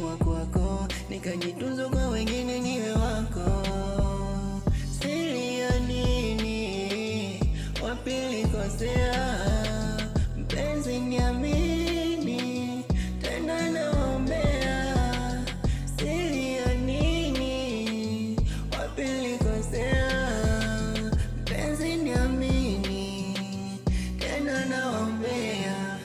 nimeamua kwako, nikajitunza kwa wengine niwe wako. Siri ya nini? Wapi nilikosea? Mpenzi niamini, tena naombea. Siri ya nini? Wapi nilikosea? Mpenzi niamini, tena naombea.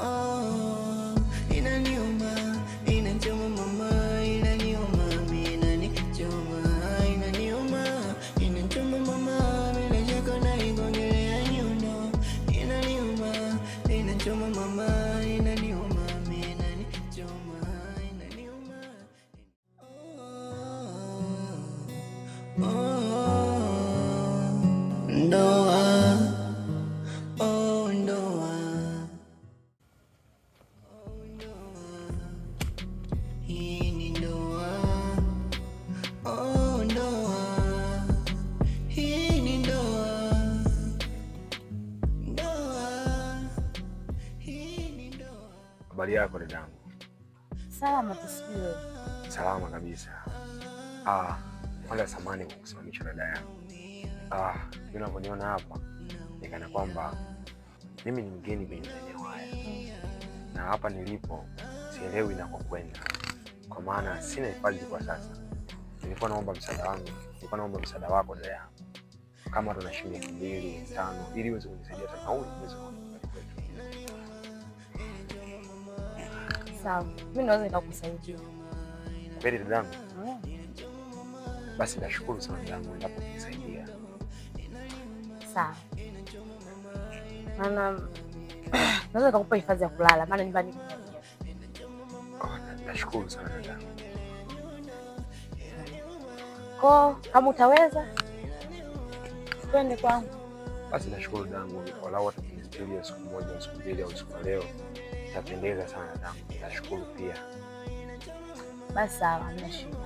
Oh, inaniuma, inanichoma mama, inaniuma, inanichoma, inaniuma, inanichoma mama, bila shaka naigongelea nyundo. Inaniuma, inanichoma mama, inaniuma, inanichoma, inaniuma. Ndoa, ndoa, hii ni ndoa, ndoa, hii ni ndoa, ndoa, hii ni ndoa. Habari yako dadangu? Salama tusikie. Salama kabisa. Kwanza samahani kwa kusimamisha dada yangu. Unavyoniona hapa nikana kwamba mimi ni mgeni kwenye eneo haya, na hapa nilipo sielewi nakokwenda, kwa maana sina hifadhi kwa sasa. Nilikuwa naomba msaada wako dada yangu, kama tuna shilingi 2,500 ili uweze kunisaidia hata nauli niweze kurudi kwetu. Sawa, mimi naweza nikakusaidia. Kweli dadangu? Basi nashukuru sana dadangu endapo kunisaidia. Sawa. Maana naweza nikakupa hifadhi ya kulala, maana nyumbani kuna. Nashukuru sana dadangu. Kama utaweza twende kwangu. Basi nashukuru dadangu, walau hata kunistiria siku moja, siku mbili au siku leo itapendeza sana dadangu. Nashukuru pia. Basi sawa, hamna shida.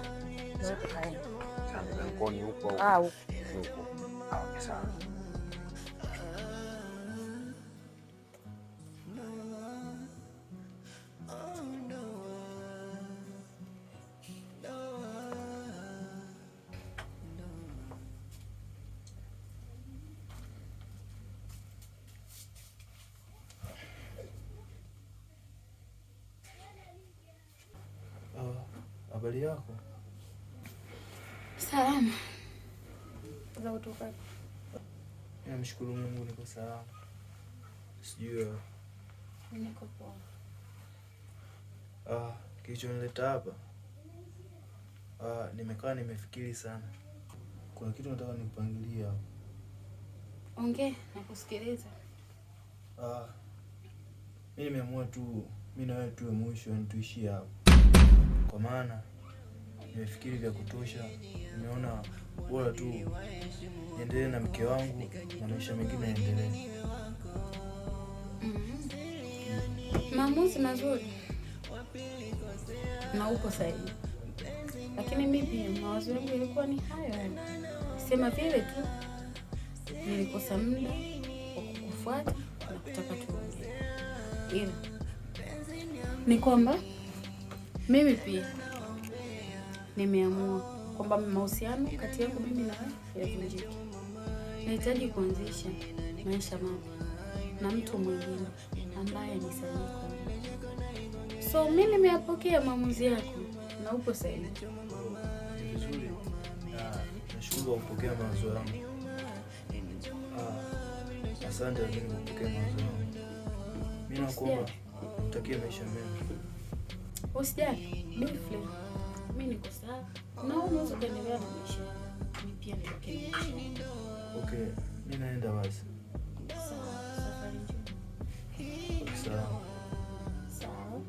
Tunaweza kaenda. Sana mkoni huko au? Huko. Okay, sawa. Habari yako? Salama. Za kutoka. Namshukuru Mungu niko salama. Sijui Niko poa. Kilichonileta hapa, nimekaa nimefikiri sana. Kuna kitu nataka nikupangilia hapo. Ongea, nakusikiliza. Mimi nimeamua tu mimi na wewe tuwe mwisho, tuishie hapo. Kwa maana nimefikiri vya kutosha, nimeona bora tu niendelee na mke wangu na maisha mengine yaendelee. Maamuzi mazuri na uko sahihi, lakini mimi mawazo yangu yalikuwa ni hayo. Sema vile tu nilikosa muda wa kukufuata na kutaka tuongee, ila ni kwamba mimi pia nimeamua kwamba mahusiano kati yangu mimi na wewe yavunjike. Nahitaji kuanzisha maisha mapya na mtu mwingine ambaye ni sahihi. So mimi nimeyapokea maamuzi yako na uko sahihi. Vizuri. Nashukuru kwa kupokea mawazo yangu. Asante kwa kupokea mawazo yangu. Mimi nakuomba utakie maisha mema. Usijali, Bifle. Mimi niko sawa. Na unaweza kuendelea na maisha. Mimi pia nibaki. Okay, mimi naenda basi. Sawa, safari njema. Sawa. Sawa.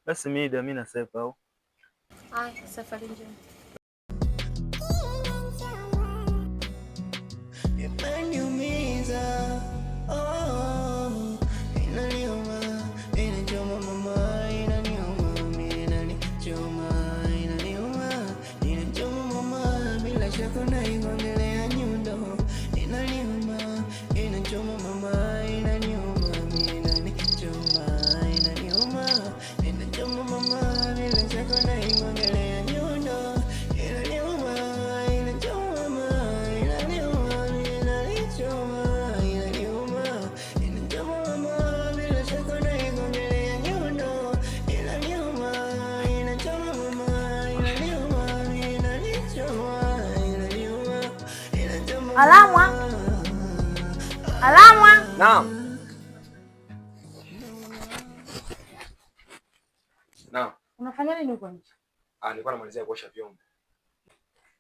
Basi mimi nasepa au? Safari njema. Umeniumiza Alamwa. Naam. Naam. Unafanya nini huko nje? Nilikuwa namalizia kuosha vyombo.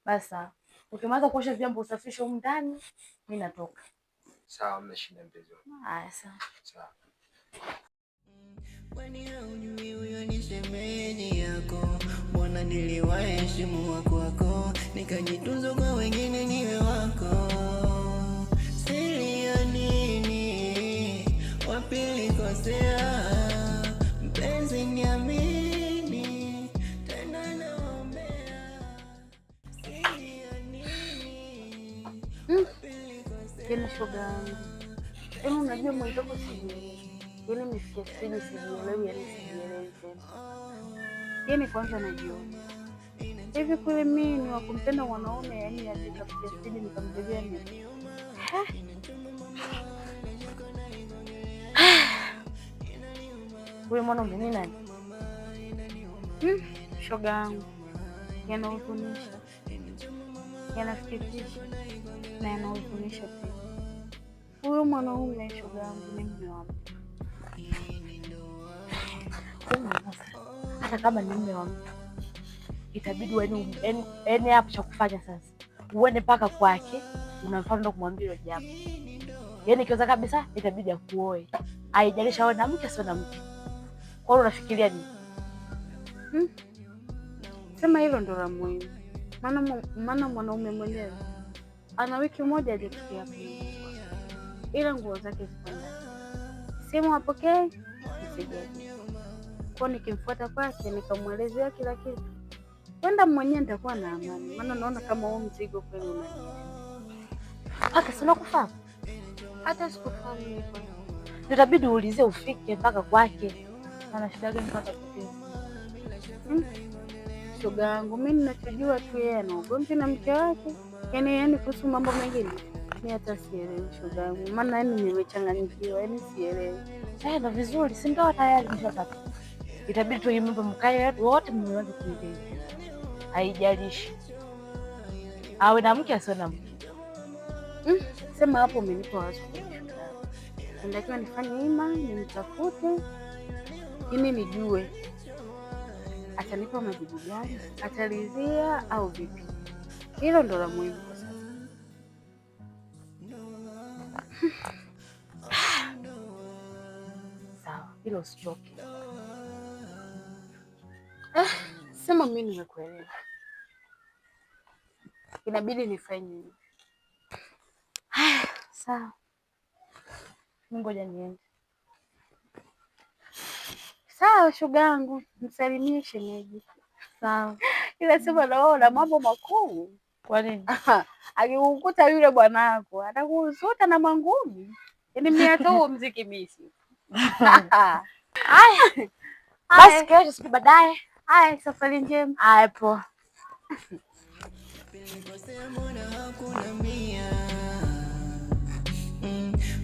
Basi ukimaliza kuosha vyombo usafishe huko ndani, mimi natoka. Sawa, mna shida mpenzi wangu. Haya sawa. Sawa. Kwani haujui huyo ni shemeji yako? Mbona niliwaheshimu wako nikajitunza kwa wengine niwe wako. Siri ya nini? Wapi nilikosea? Mpenzi niamini, tena naombea. Siri ya nini? Wapi nilikosea? Yaani shoga yangu. Yaani unajua mwenzako sijielewi. Yaani nimefikia stage sijielewi, yaani sijielewi tena. Yaani kwanza najiona. Hivi kule mimi ni wa kumpenda mwanaume, yaani hadi kafikia stage nikamtegea nini? Wewe mwanaume ni nani? Shoga yangu. Yanahuzunisha. Yanasikitisha. Na yanahuzunisha pia. Huyo mwanaume shoga yangu ni mume wa mtu. Hata kama ni mume wa mtu, itabidi yaani hapo cha kufanya sasa uende mpaka kwake, unamfanya ndo kumwambia hilo jambo. Yaani kiweza kabisa itabidi akuoe, haijalishi awe na mke sio na mke. Kwa hiyo unafikiria nini? Sema hilo ndo la muhimu. Maana mwanaume mwenyewe ana wiki moja hajafikia hapo, ila nguo zake ziko ndani. Simu apokee, msijali. Kwa nikimfuata kwake nikamwelezea kila kitu, kwenda mwenyewe nitakuwa na amani, maana naona kama huo mzigo kweli unanielewa. Hata sina kufahamu, hata sikufahamu hivyo. Nitabidi uulize ufike mpaka kwake. Ana shida gani mpaka kufika? Shoga yangu, mimi ninachojua tu yeye ana ugomvi na mke wake. Yaani kuhusu mambo mengine mimi hata sielewi shoga yangu, maana yaani nimechanganyikiwa, yaani sielewi. Ndio vizuri, si ndio tayari mshapata. Itabidi tu mambo mkae wote mmeanza kuongea. Haijalishi awe na mke asiwe na mke. Sema hapo umenipa wazo. Ndio nifanye ima, nimtafute ili nijue atanipa majibu gani, atalizia au vipi. Hilo ndo la muhimu kwa sasa. Sawa, hilo usichoke. Sema mimi nimekuelewa. Inabidi nifanye nini? Sawa. Ngoja niende. Sawa shoga yangu, msalimie shemeji. Sawa. Ila sema naona mambo makuu. Kwa nini? Akikukuta yule bwanako atakusuta na mangumi. Yaani mimi hata huo mziki misi. Haya. Basi kesho siku baadaye. Haya, safari njema. Haya poa.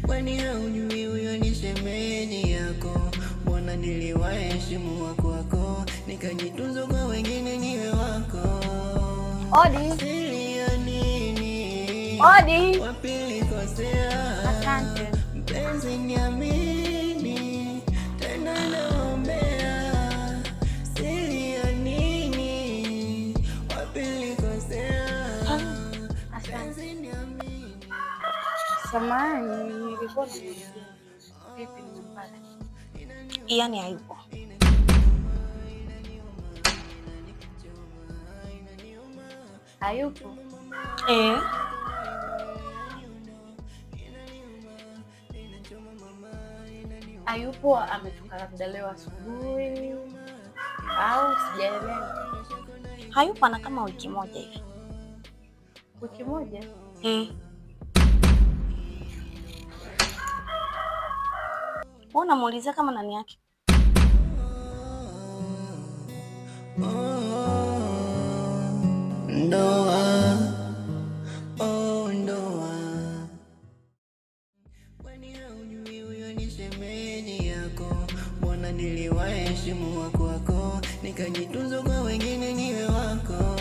Kwani haujui huyo ni shemeji yako? Mbona niliwaheshimu wako nikajitunza kwa wengine niwe wako. Odi. Siri ya nini? Odi. Wapi nilikosea? Asante. Mpenzi niamini, tena naombea. Siri ya nini? Wapi nilikosea? Asante. Samahani, nilikuwa vipi nimempata? Yaani hayupo. Hayupo? Hayupo, ametoka labda leo asubuhi au sijaelewa. Hayupo ana kama wiki moja hivi. Wiki moja? Mbona muulizia kama nani yake? Ndoa, ndoa. Kwani haujui huyo ni shemeji yako? Mbona niliwaheshimu wako nikajitunza kwa wengine niwe wako.